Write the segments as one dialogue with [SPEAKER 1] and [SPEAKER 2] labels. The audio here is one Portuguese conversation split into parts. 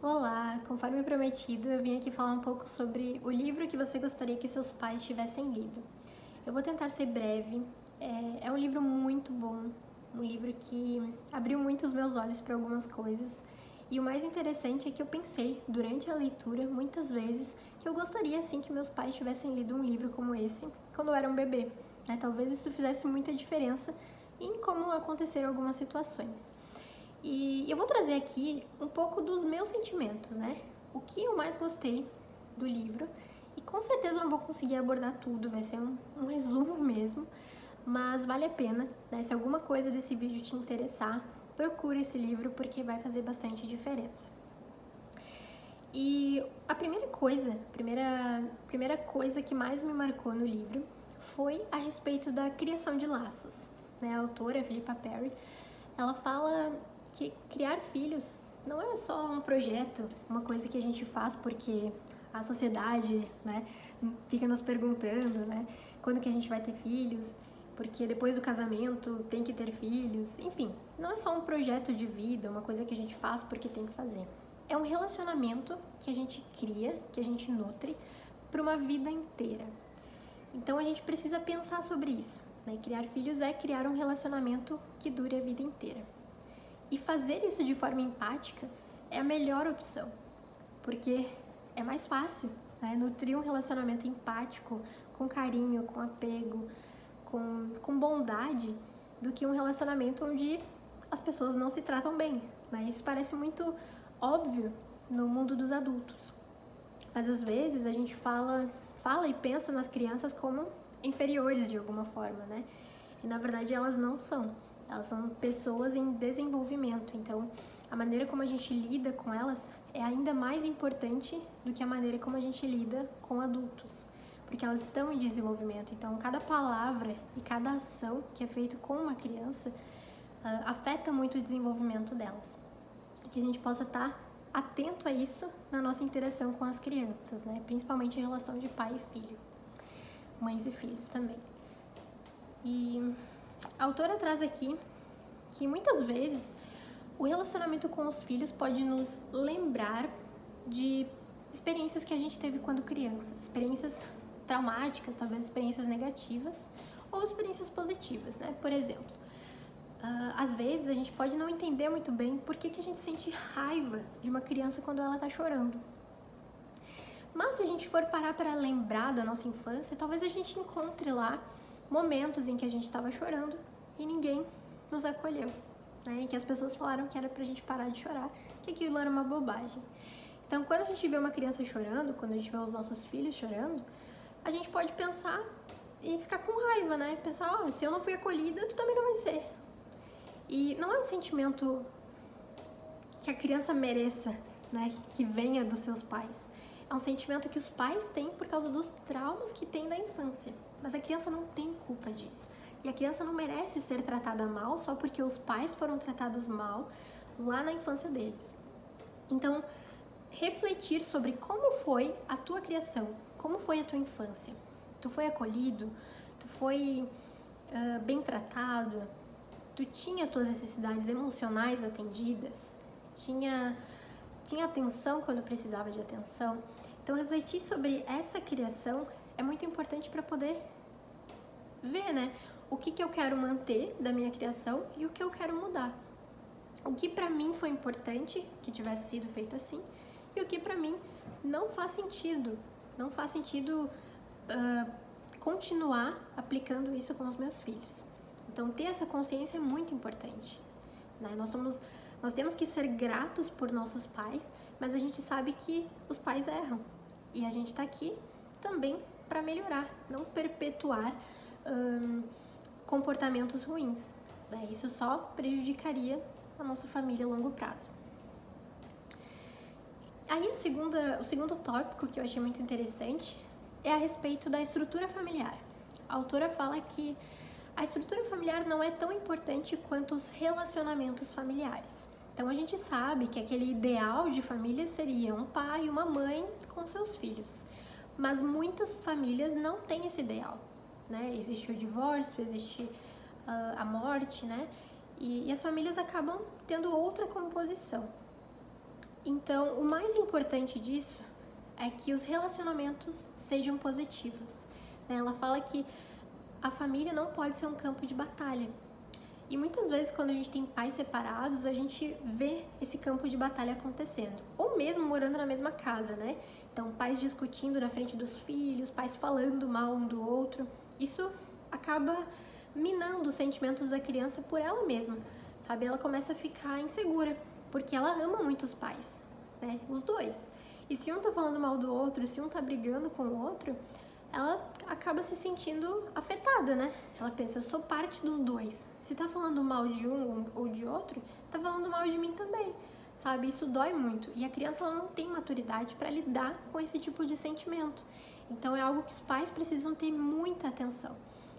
[SPEAKER 1] Olá, conforme prometido, eu vim aqui falar um pouco sobre o livro que você gostaria que seus pais tivessem lido. Eu vou tentar ser breve. É um livro muito bom, um livro que abriu muito os meus olhos para algumas coisas. E o mais interessante é que eu pensei, durante a leitura, muitas vezes, que eu gostaria, sim, que meus pais tivessem lido um livro como esse quando eu era um bebê. Talvez isso fizesse muita diferença em como aconteceram algumas situações. E eu vou trazer aqui um pouco dos meus sentimentos, né? O que eu mais gostei do livro. E com certeza eu não vou conseguir abordar tudo, vai ser um resumo mesmo. Mas vale a pena, né? Se alguma coisa desse vídeo te interessar, procure esse livro porque vai fazer bastante diferença. E a primeira coisa que mais me marcou no livro foi a respeito da criação de laços. Né? A autora, Philippa Perry, ela fala que criar filhos não é só um projeto, uma coisa que a gente faz porque a sociedade, né, fica nos perguntando, né, quando que a gente vai ter filhos, porque depois do casamento tem que ter filhos, enfim, não é só um projeto de vida, uma coisa que a gente faz porque tem que fazer. É um relacionamento que a gente cria, que a gente nutre para uma vida inteira. Então a gente precisa pensar sobre isso, né? Criar filhos é criar um relacionamento que dure a vida inteira. E fazer isso de forma empática é a melhor opção, porque é mais fácil, né? Nutrir um relacionamento empático, com carinho, com apego, com bondade, do que um relacionamento onde as pessoas não se tratam bem. Né? Isso parece muito óbvio no mundo dos adultos, mas às vezes a gente fala e pensa nas crianças como inferiores de alguma forma, né? E na verdade elas não são. Elas são pessoas em desenvolvimento, então a maneira como a gente lida com elas é ainda mais importante do que a maneira como a gente lida com adultos, porque elas estão em desenvolvimento, então cada palavra e cada ação que é feita com uma criança afeta muito o desenvolvimento delas. Que a gente possa estar atento a isso na nossa interação com as crianças, né? Principalmente em relação de pai e filho, mães e filhos também. E a autora traz aqui que muitas vezes o relacionamento com os filhos pode nos lembrar de experiências que a gente teve quando crianças, experiências traumáticas, talvez experiências negativas ou experiências positivas, né? Por exemplo, às vezes a gente pode não entender muito bem por que a gente sente raiva de uma criança quando ela está chorando. Mas se a gente for parar para lembrar da nossa infância, talvez a gente encontre lá momentos em que a gente estava chorando e ninguém nos acolheu, né? Em que as pessoas falaram que era pra gente parar de chorar, que aquilo era uma bobagem. Então, quando a gente vê uma criança chorando, quando a gente vê os nossos filhos chorando, a gente pode pensar e ficar com raiva, né? Pensar, se eu não fui acolhida, tu também não vai ser. E não é um sentimento que a criança mereça, né? Que venha dos seus pais. É um sentimento que os pais têm por causa dos traumas que têm da infância. Mas a criança não tem culpa disso. E a criança não merece ser tratada mal só porque os pais foram tratados mal lá na infância deles. Então, refletir sobre como foi a tua criação, como foi a tua infância. Tu foi acolhido? Tu foi bem tratado? Tu tinha as tuas necessidades emocionais atendidas? Tinha atenção quando precisava de atenção? Então, refletir sobre essa criação é muito importante para poder ver, né? O que eu quero manter da minha criação e o que eu quero mudar. O que pra mim foi importante que tivesse sido feito assim e o que pra mim não faz sentido. Não faz sentido continuar aplicando isso com os meus filhos. Então, ter essa consciência é muito importante. Né? Nós temos que ser gratos por nossos pais, mas a gente sabe que os pais erram. E a gente tá aqui também para melhorar, não perpetuar comportamentos ruins. Né? Isso só prejudicaria a nossa família a longo prazo. Aí o segundo tópico que eu achei muito interessante é a respeito da estrutura familiar. A autora fala que a estrutura familiar não é tão importante quanto os relacionamentos familiares. Então a gente sabe que aquele ideal de família seria um pai e uma mãe com seus filhos. Mas muitas famílias não têm esse ideal. Né? Existe o divórcio, existe a morte, né? E as famílias acabam tendo outra composição. Então, o mais importante disso é que os relacionamentos sejam positivos, né? Ela fala que a família não pode ser um campo de batalha. E muitas vezes, quando a gente tem pais separados, a gente vê esse campo de batalha acontecendo. Ou mesmo morando na mesma casa, né? Então, pais discutindo na frente dos filhos, pais falando mal um do outro. Isso acaba minando os sentimentos da criança por ela mesma, sabe? Ela começa a ficar insegura, porque ela ama muito os pais, né? Os dois. E se um tá falando mal do outro, se um tá brigando com o outro, ela acaba se sentindo afetada, né? Ela pensa, eu sou parte dos dois. Se tá falando mal de um ou de outro, tá falando mal de mim também, sabe? Isso dói muito. E a criança ela não tem maturidade para lidar com esse tipo de sentimento. Então é algo que os pais precisam ter muita atenção.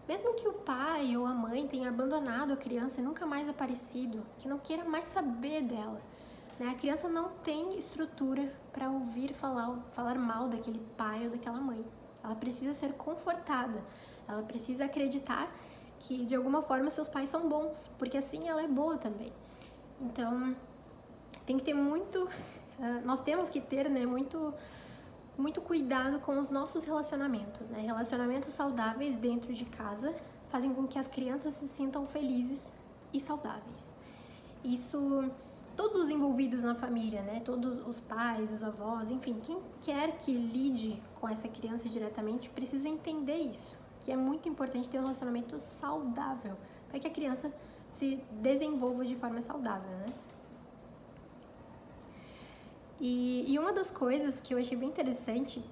[SPEAKER 1] Mesmo que o pai ou a mãe tenha abandonado a criança e nunca mais aparecido, que não queira mais saber dela, né? A criança não tem estrutura para ouvir falar mal daquele pai ou daquela mãe. Ela precisa ser confortada, ela precisa acreditar que de alguma forma seus pais são bons, porque assim ela é boa também. Então tem que ter nós temos que ter, né, muito cuidado com os nossos relacionamentos, né? Relacionamentos saudáveis dentro de casa fazem com que as crianças se sintam felizes e saudáveis. Isso, todos os envolvidos na família, né? Todos os pais, os avós, enfim, quem quer que lide com essa criança diretamente precisa entender isso, que é muito importante ter um relacionamento saudável para que a criança se desenvolva de forma saudável, né? E uma das coisas que eu achei bem interessante,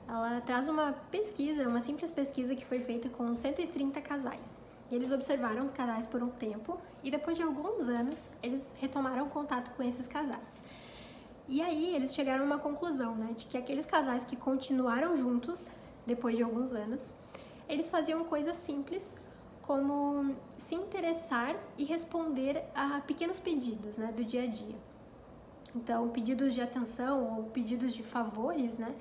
[SPEAKER 1] ela traz uma pesquisa, uma simples pesquisa que foi feita com 130 casais. E eles observaram os casais por um tempo e depois de alguns anos eles retomaram contato com esses casais. E aí eles chegaram a uma conclusão, né, de que aqueles casais que continuaram juntos depois de alguns anos, eles faziam coisas simples como se interessar e responder a pequenos pedidos, né, do dia a dia. Então, pedidos de atenção ou pedidos de favores, né,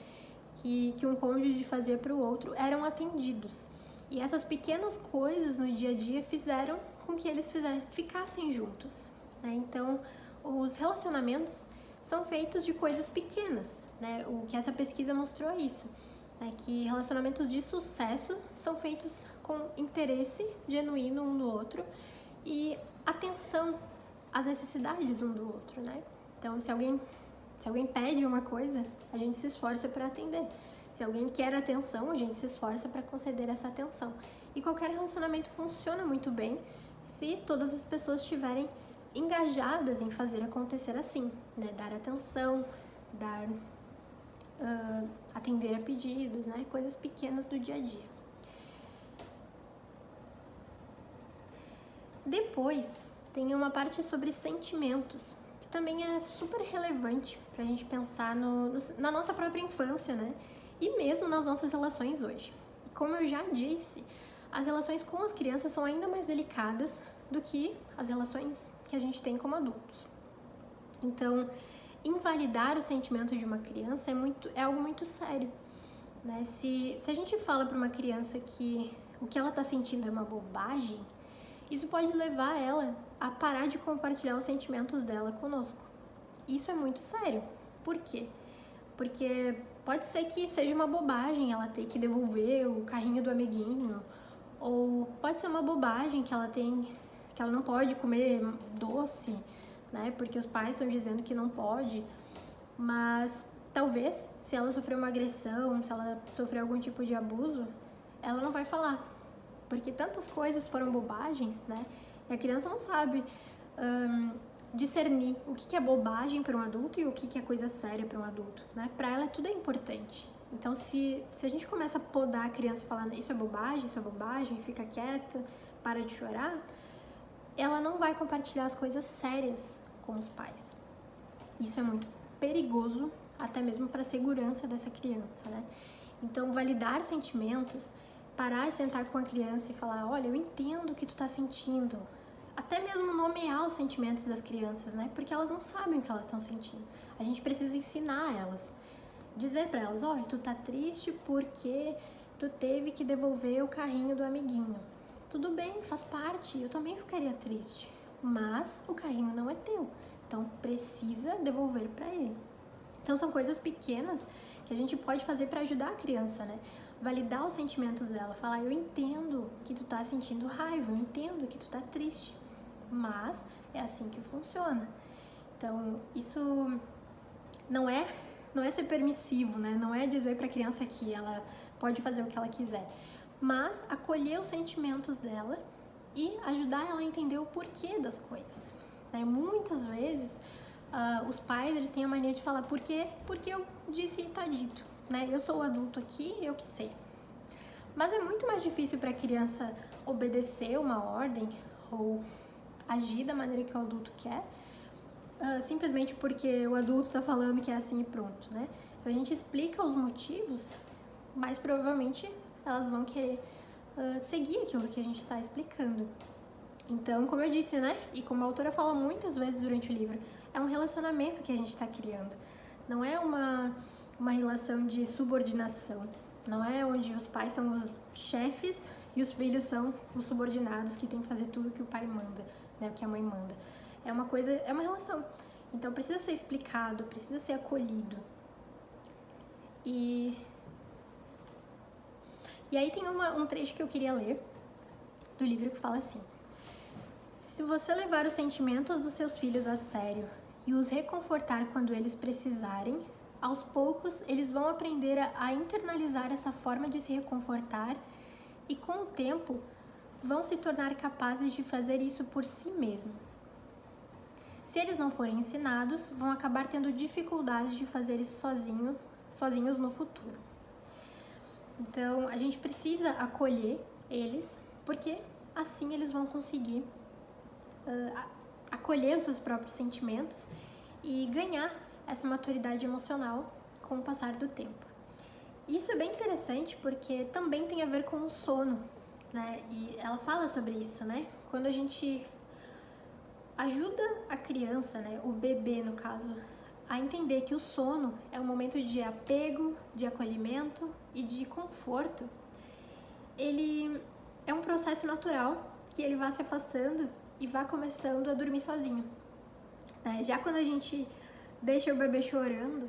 [SPEAKER 1] que um cônjuge fazia para o outro eram atendidos. E essas pequenas coisas no dia a dia fizeram com que eles ficassem juntos, né? Então, os relacionamentos são feitos de coisas pequenas, né? O que essa pesquisa mostrou é isso, né? Que relacionamentos de sucesso são feitos com interesse genuíno um do outro e atenção às necessidades um do outro, né? Então, se alguém pede uma coisa, a gente se esforça para atender. Se alguém quer atenção, a gente se esforça para conceder essa atenção. E qualquer relacionamento funciona muito bem se todas as pessoas estiverem engajadas em fazer acontecer assim, né? Dar atenção, atender a pedidos, né? Coisas pequenas do dia a dia. Depois, tem uma parte sobre sentimentos, também é super relevante para a gente pensar na nossa própria infância, né? E mesmo nas nossas relações hoje. Como eu já disse, as relações com as crianças são ainda mais delicadas do que as relações que a gente tem como adultos. Então, invalidar o sentimento de uma criança é algo muito sério, né? Se a gente fala para uma criança que o que ela está sentindo é uma bobagem, isso pode levar ela a parar de compartilhar os sentimentos dela conosco. Isso é muito sério. Por quê? Porque pode ser que seja uma bobagem ela ter que devolver o carrinho do amiguinho, ou pode ser uma bobagem que ela não pode comer doce, né? Porque os pais estão dizendo que não pode. Mas talvez, se ela sofrer uma agressão, se ela sofrer algum tipo de abuso, ela não vai falar. Porque tantas coisas foram bobagens, né? E a criança não sabe discernir o que é bobagem para um adulto e o que é coisa séria para um adulto, né? Para ela tudo é importante. Então, se a gente começa a podar a criança falando isso é bobagem, fica quieta, para de chorar, ela não vai compartilhar as coisas sérias com os pais. Isso é muito perigoso, até mesmo para a segurança dessa criança, né? Então, validar sentimentos, parar de sentar com a criança e falar, olha, eu entendo o que tu tá sentindo. Até mesmo nomear os sentimentos das crianças, né? Porque elas não sabem o que elas estão sentindo. A gente precisa ensinar elas. Dizer para elas, olha, tu tá triste porque tu teve que devolver o carrinho do amiguinho. Tudo bem, faz parte, eu também ficaria triste. Mas o carrinho não é teu. então precisa devolver para ele. Então são coisas pequenas que a gente pode fazer para ajudar a criança, né? Validar os sentimentos dela, falar, eu entendo que tu tá sentindo raiva, eu entendo que tu tá triste, mas é assim que funciona. Então, isso não é ser permissivo, né? Não é dizer para a criança que ela pode fazer o que ela quiser, mas acolher os sentimentos dela e ajudar ela a entender o porquê das coisas, né? Muitas vezes os pais, eles têm a mania de falar porque eu disse e tá dito, né? Eu sou o adulto aqui, eu que sei. Mas é muito mais difícil para a criança obedecer uma ordem ou agir da maneira que o adulto quer, simplesmente porque o adulto está falando que é assim e pronto, né? Se a gente explica os motivos, mais provavelmente elas vão querer seguir aquilo que a gente está explicando. Então, como eu disse, né? E como a autora fala muitas vezes durante o livro, é um relacionamento que a gente está criando. Não é uma relação de subordinação. Não é onde os pais são os chefes e os filhos são os subordinados que tem que fazer tudo que o pai manda, né? O que a mãe manda. É uma relação. Então precisa ser explicado, precisa ser acolhido. E aí tem um trecho que eu queria ler do livro que fala assim: se você levar os sentimentos dos seus filhos a sério e os reconfortar quando eles precisarem, aos poucos eles vão aprender a internalizar essa forma de se reconfortar e, com o tempo, vão se tornar capazes de fazer isso por si mesmos. Se eles não forem ensinados, vão acabar tendo dificuldades de fazer isso sozinhos no futuro. Então, a gente precisa acolher eles, porque assim eles vão conseguir acolher os seus próprios sentimentos e ganhar essa maturidade emocional com o passar do tempo. Isso é bem interessante porque também tem a ver com o sono, né? E ela fala sobre isso, né? Quando a gente ajuda a criança, né, o bebê no caso, a entender que o sono é um momento de apego, de acolhimento e de conforto, ele é um processo natural que ele vai se afastando e vai começando a dormir sozinho. Já quando a gente deixa o bebê chorando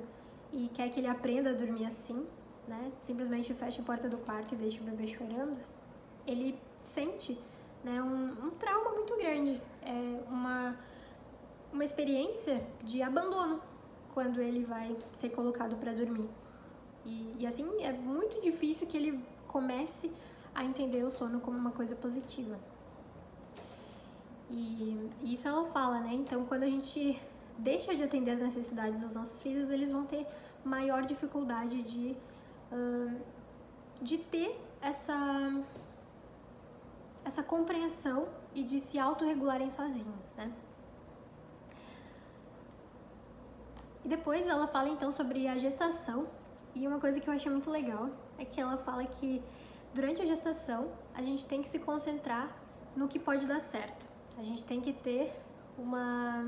[SPEAKER 1] e quer que ele aprenda a dormir assim, né, simplesmente fecha a porta do quarto e deixa o bebê chorando, ele sente, né, um trauma muito grande, uma experiência de abandono quando ele vai ser colocado para dormir. E assim, é muito difícil que ele comece a entender o sono como uma coisa positiva. E isso ela fala, né? Então, quando a gente deixa de atender as necessidades dos nossos filhos, eles vão ter maior dificuldade de ter essa compreensão e de se autorregularem sozinhos, né? E depois ela fala então sobre a gestação, e uma coisa que eu achei muito legal é que ela fala que durante a gestação a gente tem que se concentrar no que pode dar certo. A gente tem que ter uma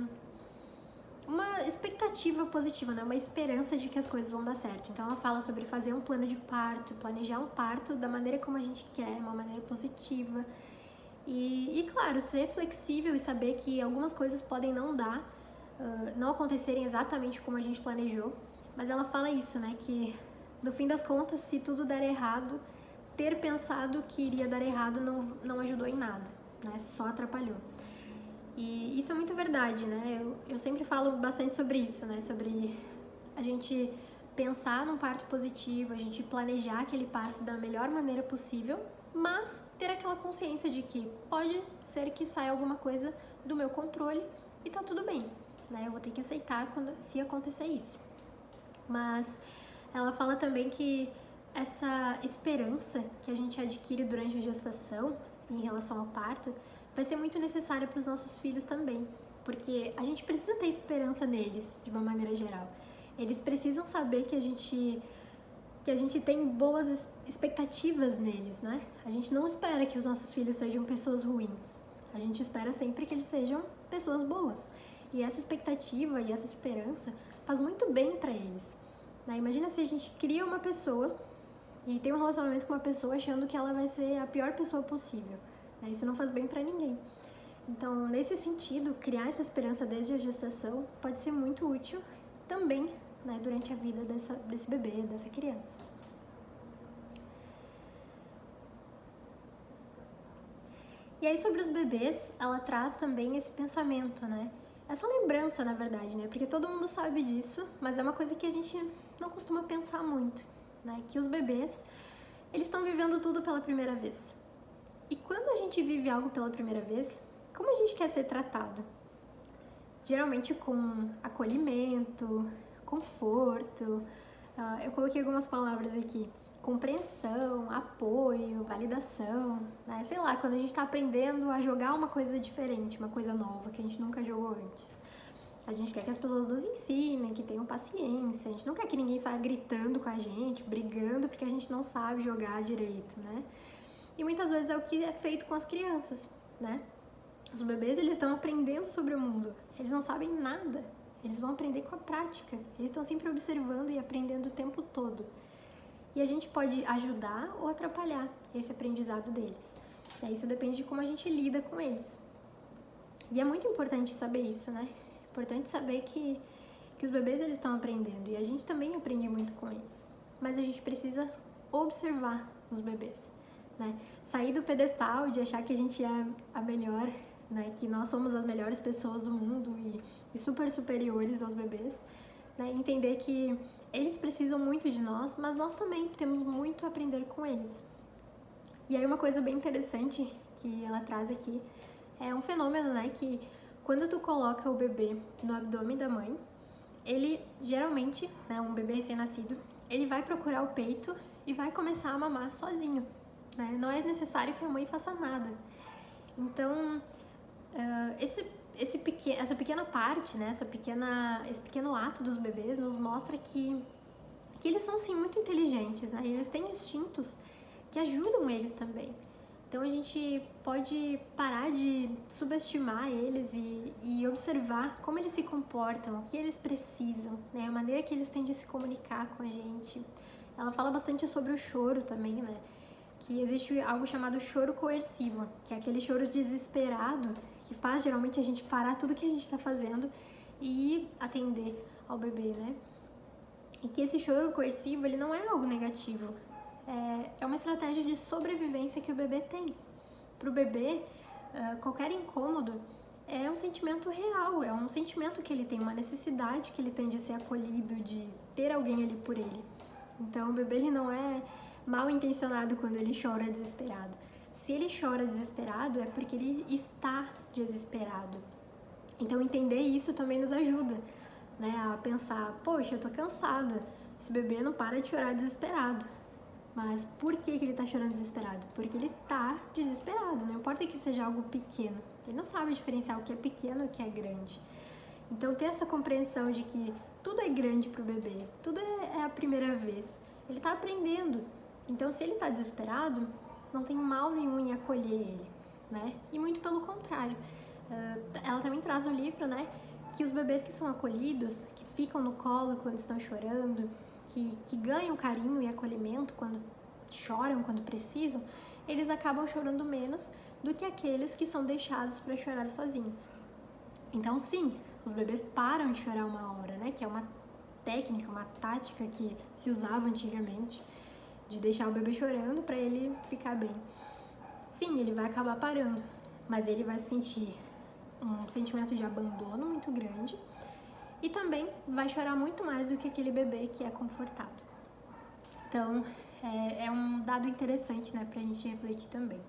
[SPEAKER 1] expectativa positiva, né? Uma esperança de que as coisas vão dar certo. Então ela fala sobre fazer um plano de parto, planejar um parto da maneira como a gente quer, uma maneira positiva. E claro, ser flexível e saber que algumas coisas podem não acontecerem exatamente como a gente planejou. Mas ela fala isso, né? Que no fim das contas, se tudo der errado, ter pensado que iria dar errado não ajudou em nada, né? Só atrapalhou. E isso é muito verdade, né? Eu sempre falo bastante sobre isso, né? Sobre a gente pensar num parto positivo, a gente planejar aquele parto da melhor maneira possível, mas ter aquela consciência de que pode ser que saia alguma coisa do meu controle e tá tudo bem, né? Eu vou ter que aceitar se acontecer isso. Mas ela fala também que essa esperança que a gente adquire durante a gestação em relação ao parto vai ser muito necessária para os nossos filhos também, porque a gente precisa ter esperança neles, de uma maneira geral. Eles precisam saber que a gente tem boas expectativas neles, né? A gente não espera que os nossos filhos sejam pessoas ruins. A gente espera sempre que eles sejam pessoas boas. E essa expectativa e essa esperança faz muito bem para eles, né? Imagina se a gente cria uma pessoa e tem um relacionamento com uma pessoa achando que ela vai ser a pior pessoa possível, né? Isso não faz bem para ninguém. Então, nesse sentido, criar essa esperança desde a gestação pode ser muito útil também, né, durante a vida desse bebê, dessa criança. E aí, sobre os bebês, ela traz também esse pensamento, né? Essa lembrança, na verdade, né? Porque todo mundo sabe disso, mas é uma coisa que a gente não costuma pensar muito, né? Que os bebês, eles estão vivendo tudo pela primeira vez. E quando a gente vive algo pela primeira vez, como a gente quer ser tratado? Geralmente com acolhimento, conforto, eu coloquei algumas palavras aqui, compreensão, apoio, validação, né? Sei lá, quando a gente está aprendendo a jogar uma coisa diferente, uma coisa nova que a gente nunca jogou antes. A gente quer que as pessoas nos ensinem, que tenham paciência, a gente não quer que ninguém saia gritando com a gente, brigando porque a gente não sabe jogar direito, né? E muitas vezes é o que é feito com as crianças, né? Os bebês, eles estão aprendendo sobre o mundo, eles não sabem nada, eles vão aprender com a prática, eles estão sempre observando e aprendendo o tempo todo. E a gente pode ajudar ou atrapalhar esse aprendizado deles. Isso depende de como a gente lida com eles. E é muito importante saber isso, né? Importante saber que os bebês, eles estão aprendendo e a gente também aprende muito com eles. Mas a gente precisa observar os bebês, né? Sair do pedestal de achar que a gente é a melhor, né? Que nós somos as melhores pessoas do mundo e super superiores aos bebês, né? Entender que eles precisam muito de nós, mas nós também temos muito a aprender com eles. E aí uma coisa bem interessante que ela traz aqui é um fenômeno, né? Que quando tu coloca o bebê no abdômen da mãe, ele geralmente, né, um bebê recém-nascido, ele vai procurar o peito e vai começar a mamar sozinho, né? Não é necessário que a mãe faça nada. Então, essa pequena parte, né, esse pequeno ato dos bebês nos mostra que eles são sim muito inteligentes, né? Eles têm instintos que ajudam eles também. Então a gente pode parar de subestimar eles e observar como eles se comportam, o que eles precisam, né? A maneira que eles têm de se comunicar com a gente. Ela fala bastante sobre o choro também, né? Que existe algo chamado choro coercivo, que é aquele choro desesperado que faz geralmente a gente parar tudo que a gente está fazendo e atender ao bebê, né? E que esse choro coercivo, ele não é algo negativo, é uma estratégia de sobrevivência que o bebê tem. Para o bebê, qualquer incômodo é um sentimento real, é um sentimento que ele tem, uma necessidade que ele tem de ser acolhido, de ter alguém ali por ele. Então o bebê, ele não é mal intencionado quando ele chora desesperado. Se ele chora desesperado é porque ele está desesperado. Então entender isso também nos ajuda, né, a pensar, poxa, eu tô cansada, esse bebê não para de chorar desesperado. Mas por que ele tá chorando desesperado? Porque ele tá desesperado, não importa que seja algo pequeno. Ele não sabe diferenciar o que é pequeno e o que é grande. Então ter essa compreensão de que tudo é grande pro bebê, tudo é a primeira vez. Ele tá aprendendo. Então se ele tá desesperado, não tem mal nenhum em acolher ele, né? E muito pelo contrário. Ela também traz no livro, né, que os bebês que são acolhidos, que ficam no colo quando estão chorando, que ganham carinho e acolhimento quando choram, quando precisam, eles acabam chorando menos do que aqueles que são deixados para chorar sozinhos. Então, sim, os bebês param de chorar uma hora, né? Que é uma técnica, uma tática que se usava antigamente, de deixar o bebê chorando para ele ficar bem. Sim, ele vai acabar parando, mas ele vai sentir um sentimento de abandono muito grande e também vai chorar muito mais do que aquele bebê que é confortado. Então, é um dado interessante, né, pra gente refletir também.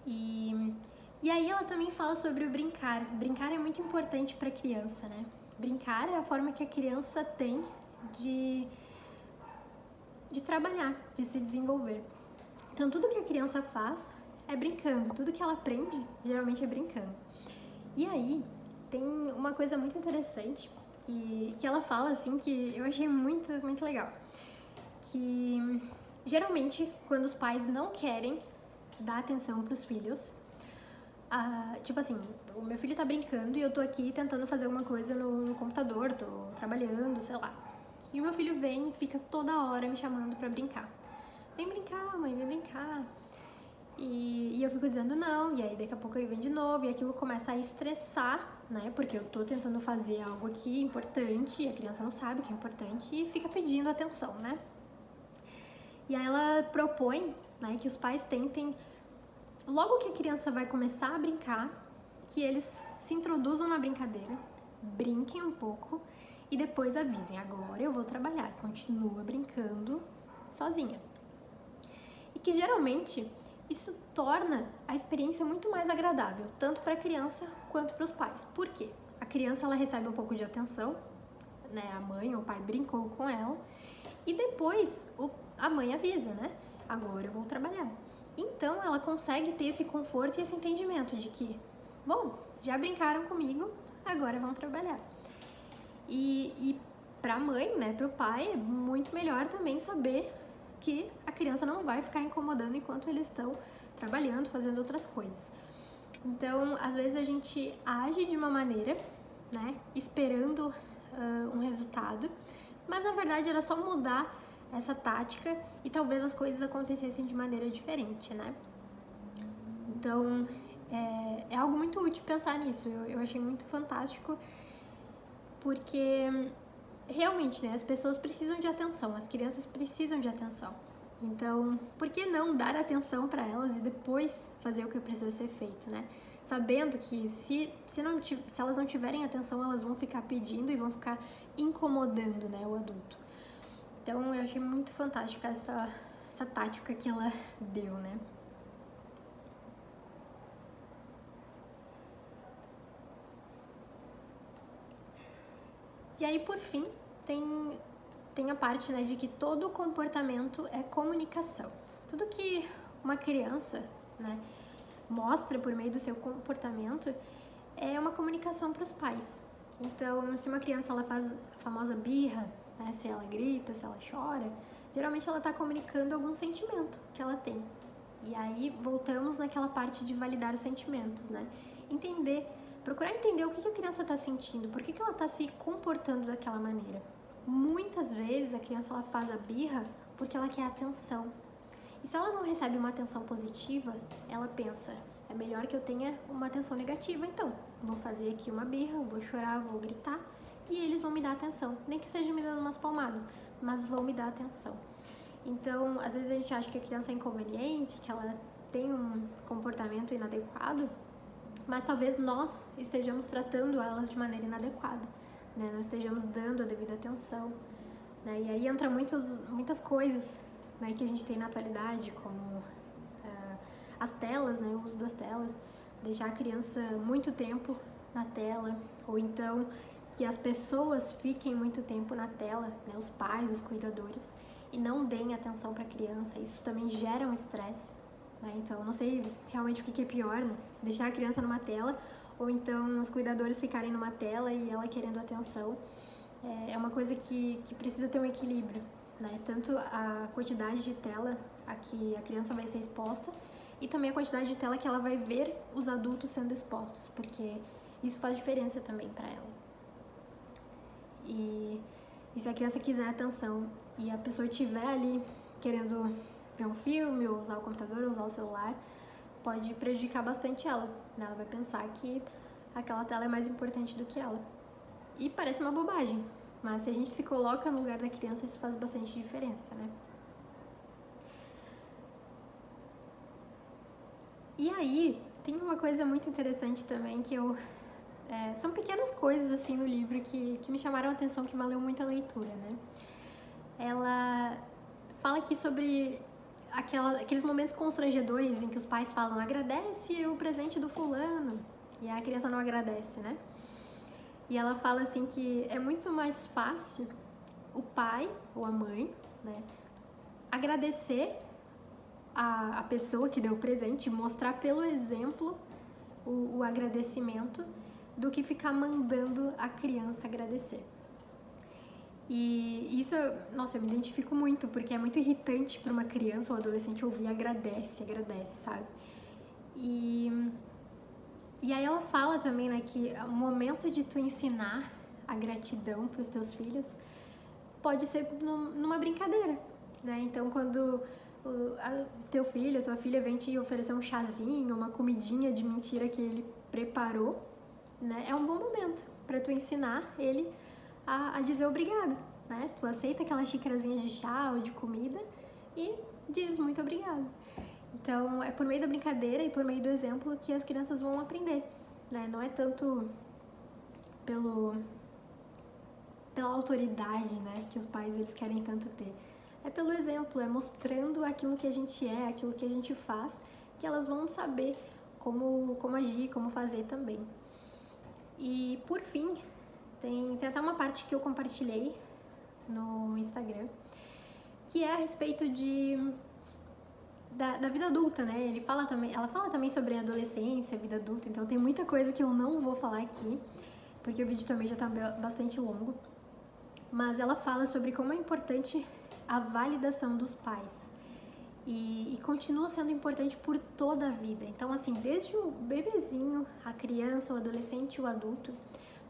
[SPEAKER 1] E aí ela também fala sobre o brincar. Brincar é muito importante para a criança, né? Brincar é a forma que a criança tem de trabalhar, de se desenvolver. Então, tudo que a criança faz é brincando, tudo que ela aprende, geralmente é brincando. E aí, tem uma coisa muito interessante que ela fala, assim, que eu achei muito, muito legal. Que, geralmente, quando os pais não querem dar atenção pros filhos, tipo assim, o meu filho tá brincando e eu tô aqui tentando fazer alguma coisa no computador, tô trabalhando, sei lá. E o meu filho vem e fica toda hora me chamando pra brincar. Vem brincar, mãe, vem brincar. E eu fico dizendo não, e aí daqui a pouco ele vem de novo, e aquilo começa a estressar, né? Porque eu tô tentando fazer algo aqui importante, e a criança não sabe que é importante, e fica pedindo atenção, né? E aí ela propõe, né, que os pais tentem, logo que a criança vai começar a brincar, que eles se introduzam na brincadeira, brinquem um pouco, e depois avisem, agora eu vou trabalhar, continua brincando sozinha. E que geralmente isso torna a experiência muito mais agradável, tanto para a criança quanto para os pais. Por quê? A criança ela recebe um pouco de atenção, né? A mãe ou o pai brincou com ela e depois a mãe avisa, né? Agora eu vou trabalhar. Então ela consegue ter esse conforto e esse entendimento de que, bom, já brincaram comigo, agora vão trabalhar. E para a mãe, né, para o pai, é muito melhor também saber que a criança não vai ficar incomodando enquanto eles estão trabalhando, fazendo outras coisas. Então, às vezes a gente age de uma maneira, né, esperando um resultado, mas na verdade era só mudar essa tática e talvez as coisas acontecessem de maneira diferente, né? Então, é algo muito útil pensar nisso. Eu achei muito fantástico, porque realmente, né, as pessoas precisam de atenção, as crianças precisam de atenção. Então, por que não dar atenção para elas e depois fazer o que precisa ser feito, né? Sabendo que se elas não tiverem atenção, elas vão ficar pedindo e vão ficar incomodando, né, o adulto. Então, eu achei muito fantástica essa tática que ela deu, né? E aí, por fim, tem a parte, né, de que todo comportamento é comunicação. Tudo que uma criança, né, mostra por meio do seu comportamento é uma comunicação para os pais. Então, se uma criança ela faz a famosa birra, né, se ela grita, se ela chora, geralmente ela está comunicando algum sentimento que ela tem. E aí voltamos naquela parte de validar os sentimentos, né? Procurar entender o que a criança está sentindo, por que ela está se comportando daquela maneira. Muitas vezes a criança ela faz a birra porque ela quer atenção. E se ela não recebe uma atenção positiva, ela pensa, é melhor que eu tenha uma atenção negativa, então vou fazer aqui uma birra, vou chorar, vou gritar e eles vão me dar atenção. Nem que seja me dando umas palmadas, mas vão me dar atenção. Então, às vezes a gente acha que a criança é inconveniente, que ela tem um comportamento inadequado, mas talvez nós estejamos tratando elas de maneira inadequada, né? Não estejamos dando a devida atenção, né? E aí entra muitas coisas, né, que a gente tem na atualidade, como as telas, né, o uso das telas, deixar a criança muito tempo na tela, ou então que as pessoas fiquem muito tempo na tela, né, os pais, os cuidadores, e não deem atenção para a criança. Isso também gera um estresse, né? Então, não sei realmente o que é pior, né? Deixar a criança numa tela, ou então os cuidadores ficarem numa tela e ela querendo atenção. É uma coisa que precisa ter um equilíbrio, né? Tanto a quantidade de tela a que a criança vai ser exposta e também a quantidade de tela que ela vai ver os adultos sendo expostos, porque isso faz diferença também para ela. E se a criança quiser atenção e a pessoa estiver ali querendo ver um filme, ou usar o computador, ou usar o celular, pode prejudicar bastante ela, né? Ela vai pensar que aquela tela é mais importante do que ela. E parece uma bobagem, mas se a gente se coloca no lugar da criança, isso faz bastante diferença, né? E aí, tem uma coisa muito interessante também que são pequenas coisas assim no livro que me chamaram a atenção, que valeu muito a leitura, né? Ela fala aqui sobre aqueles momentos constrangedores em que os pais falam, agradece o presente do fulano, e a criança não agradece, né? E ela fala assim que é muito mais fácil o pai ou a mãe, né, agradecer a pessoa que deu o presente, mostrar pelo exemplo o agradecimento, do que ficar mandando a criança agradecer. E isso, nossa, eu me identifico muito, porque é muito irritante para uma criança ou adolescente ouvir agradece, sabe? E aí ela fala também, né, que o momento de tu ensinar a gratidão para os teus filhos pode ser numa brincadeira, né? Então, quando teu filho, a tua filha vem te oferecer um chazinho, uma comidinha de mentira que ele preparou, né? É um bom momento para tu ensinar ele a dizer obrigado, né? Tu aceita aquela xicrazinha de chá ou de comida e diz muito obrigado. Então, é por meio da brincadeira e por meio do exemplo que as crianças vão aprender, né? Não é tanto pela autoridade, né, que os pais eles querem tanto ter. É pelo exemplo, é mostrando aquilo que a gente é, aquilo que a gente faz, que elas vão saber como agir, como fazer também. E, por fim, tem até uma parte que eu compartilhei no Instagram, que é a respeito da vida adulta, né? Ela fala também sobre a adolescência, a vida adulta, então tem muita coisa que eu não vou falar aqui, porque o vídeo também já tá bastante longo. Mas ela fala sobre como é importante a validação dos pais. E continua sendo importante por toda a vida. Então, assim, desde o bebezinho, a criança, o adolescente, o adulto,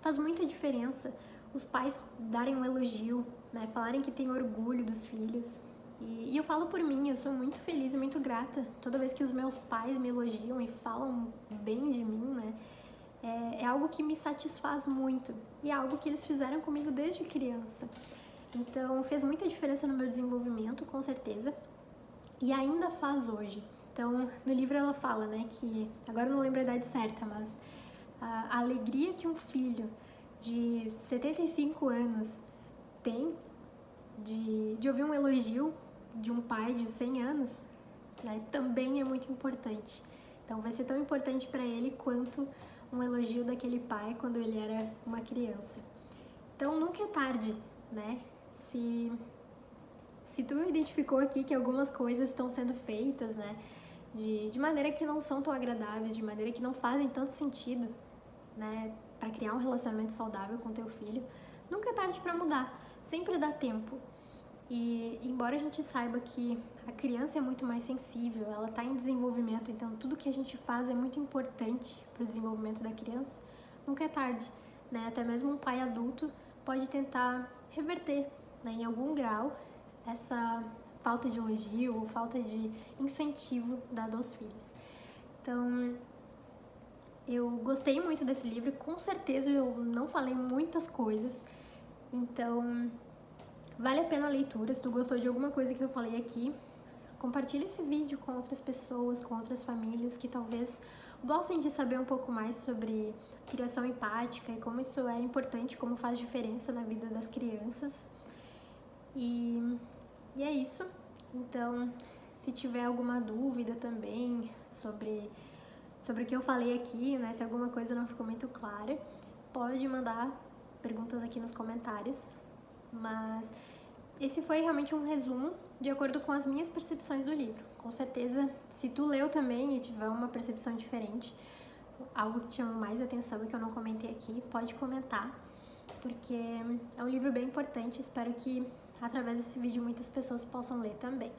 [SPEAKER 1] faz muita diferença os pais darem um elogio, né? Falarem que tem orgulho dos filhos. E eu falo por mim, eu sou muito feliz e muito grata toda vez que os meus pais me elogiam e falam bem de mim, né? É algo que me satisfaz muito e é algo que eles fizeram comigo desde criança. Então, fez muita diferença no meu desenvolvimento, com certeza, e ainda faz hoje. Então, no livro ela fala, né, que, agora eu não lembro a idade certa, mas a alegria que um filho de 75 anos tem de ouvir um elogio de um pai de 100 anos, né, também é muito importante. Então, vai ser tão importante para ele quanto um elogio daquele pai quando ele era uma criança. Então, nunca é tarde, né? Se tu identificou aqui que algumas coisas estão sendo feitas, né, de maneira que não são tão agradáveis, de maneira que não fazem tanto sentido, né, para criar um relacionamento saudável com teu filho, nunca é tarde para mudar, sempre dá tempo. E embora a gente saiba que a criança é muito mais sensível, ela está em desenvolvimento, então tudo que a gente faz é muito importante para o desenvolvimento da criança, nunca é tarde, né? Até mesmo um pai adulto pode tentar reverter, né, em algum grau, essa falta de elogio ou falta de incentivo dado aos filhos. Então, eu gostei muito desse livro, com certeza eu não falei muitas coisas, então vale a pena a leitura. Se tu gostou de alguma coisa que eu falei aqui, compartilha esse vídeo com outras pessoas, com outras famílias que talvez gostem de saber um pouco mais sobre criação empática e como isso é importante, como faz diferença na vida das crianças. E é isso. Então, se tiver alguma dúvida também sobre o que eu falei aqui, né, se alguma coisa não ficou muito clara, pode mandar perguntas aqui nos comentários. Mas esse foi realmente um resumo de acordo com as minhas percepções do livro. Com certeza, se tu leu também e tiver uma percepção diferente, algo que te chama mais atenção e que eu não comentei aqui, pode comentar, porque é um livro bem importante. Espero que através desse vídeo muitas pessoas possam ler também.